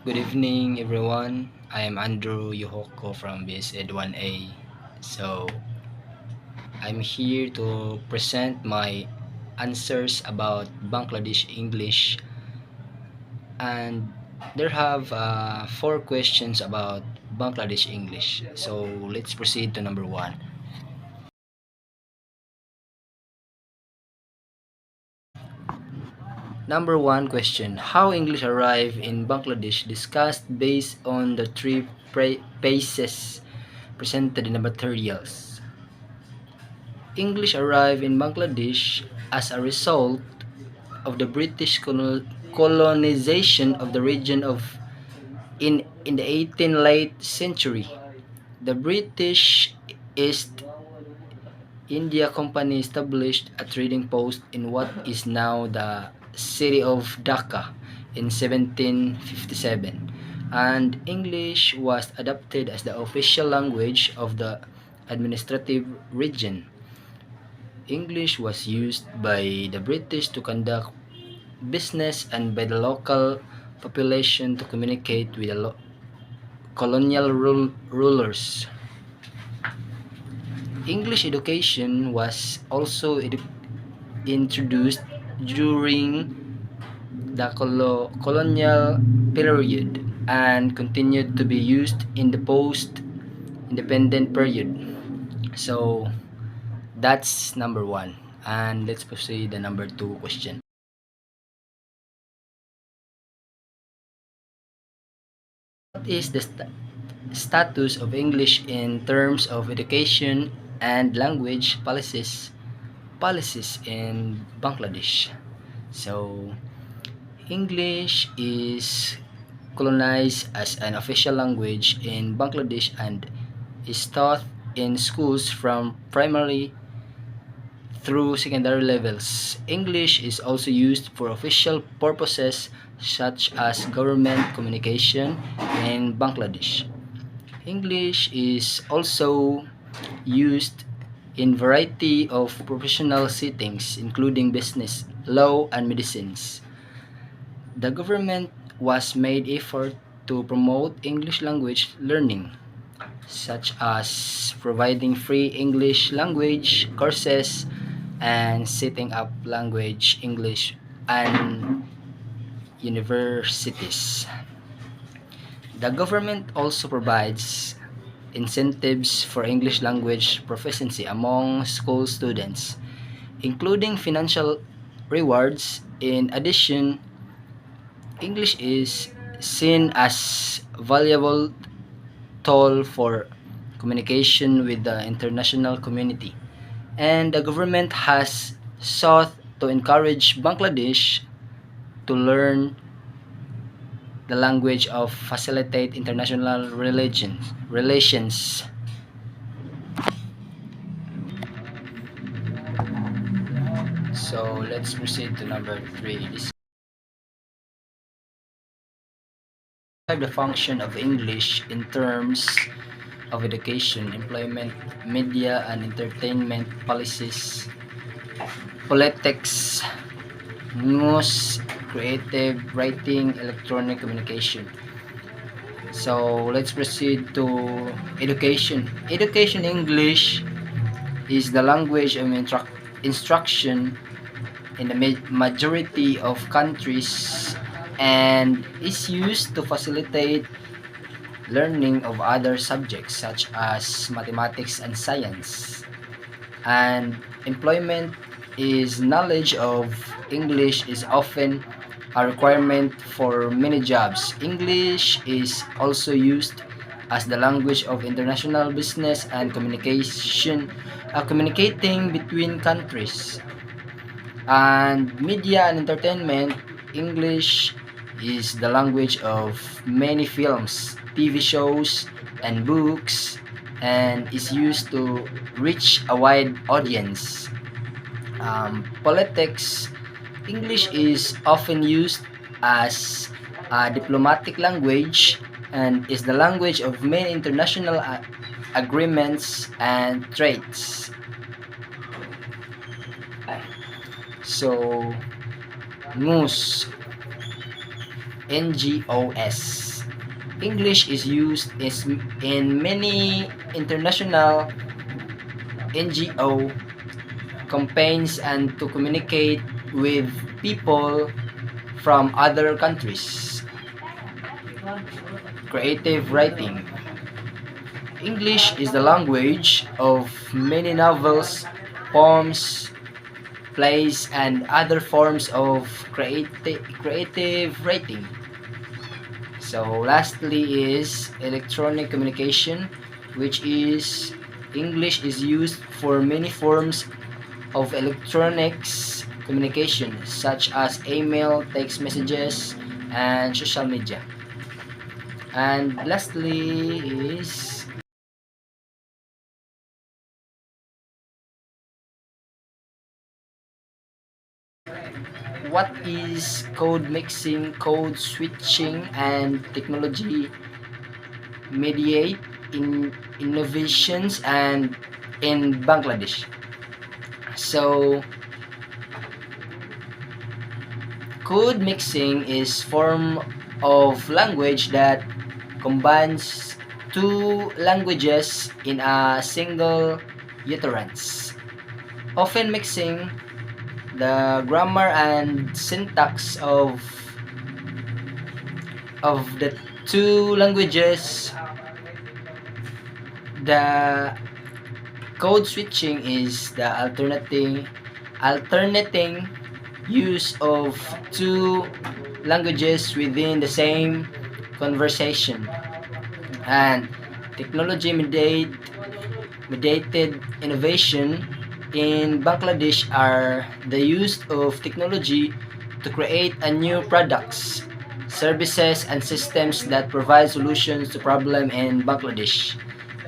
Good evening, everyone. I am Andrew Yohoko from BSED 1A. So, I'm here to present my answers about Bangladesh English, and there have four questions about Bangladesh English. So, let's proceed to number one. Number one question: How English arrived in Bangladesh, discussed based on the three phases presented in the materials. English arrived in Bangladesh as a result of the British colonization of the region of in the 18th late century. The British East India Company established a trading post in what is now the city of Dhaka in 1757, and English was adopted as the official language of the administrative region. English was used by the British to conduct business and by the local population to communicate with the colonial rulers. English education was also introduced during the colonial period and continued to be used in the post-independent period. So that's number one. And let's proceed to number two question. What is the status of English in terms of education and language policies in Bangladesh? So, English is colonized as an official language in Bangladesh and is taught in schools from primary through secondary levels. English is also used for official purposes such as government communication in Bangladesh. English is also used in variety of professional settings including business, law, and medicines. The government was made effort to promote English language learning, such as providing free English language courses and setting up language English and universities. The government also provides incentives for English language proficiency among school students, including financial rewards. In addition, English is seen as valuable tool for communication with the international community, and the government has sought to encourage Bangladesh to learn the language of facilitate international relations. So let's proceed to number three. Describe the function of English in terms of education, employment, media and entertainment policies, politics, news, creative writing, electronic communication. So let's proceed to education. Education English is the language of instruction in the majority of countries and is used to facilitate learning of other subjects such as mathematics and science. And employment is knowledge of English is often a requirement for many jobs. English is also used as the language of international business and communicating between countries. And media and entertainment, English is the language of many films, TV shows, and books, and is used to reach a wide audience. Politics, English is often used as a diplomatic language and is the language of many international agreements and trades. So, NGOS. English is used in many international NGO campaigns and to communicate with people from other countries. Creative writing. English is the language of many novels, poems, plays, and other forms of creative writing. So lastly is electronic communication, which is English is used for many forms of electronics communication such as email, text messages, and social media. And lastly is what is code mixing, code switching, and technology mediate in innovations and in Bangladesh. So code mixing is form of language that combines two languages in a single utterance, often mixing the grammar and syntax of the two languages. The code switching is the alternating use of two languages within the same conversation. And technology mediated innovation in Bangladesh are the use of technology to create a new products, services, and systems that provide solutions to problems in Bangladesh.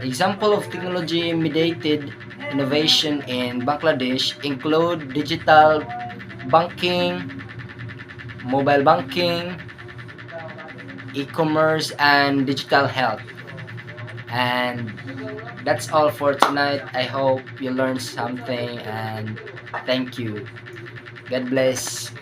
Example of technology mediated innovation in Bangladesh include digital banking, mobile banking, e-commerce, and digital health. And that's all for tonight. I hope you learned something, and thank you. God bless.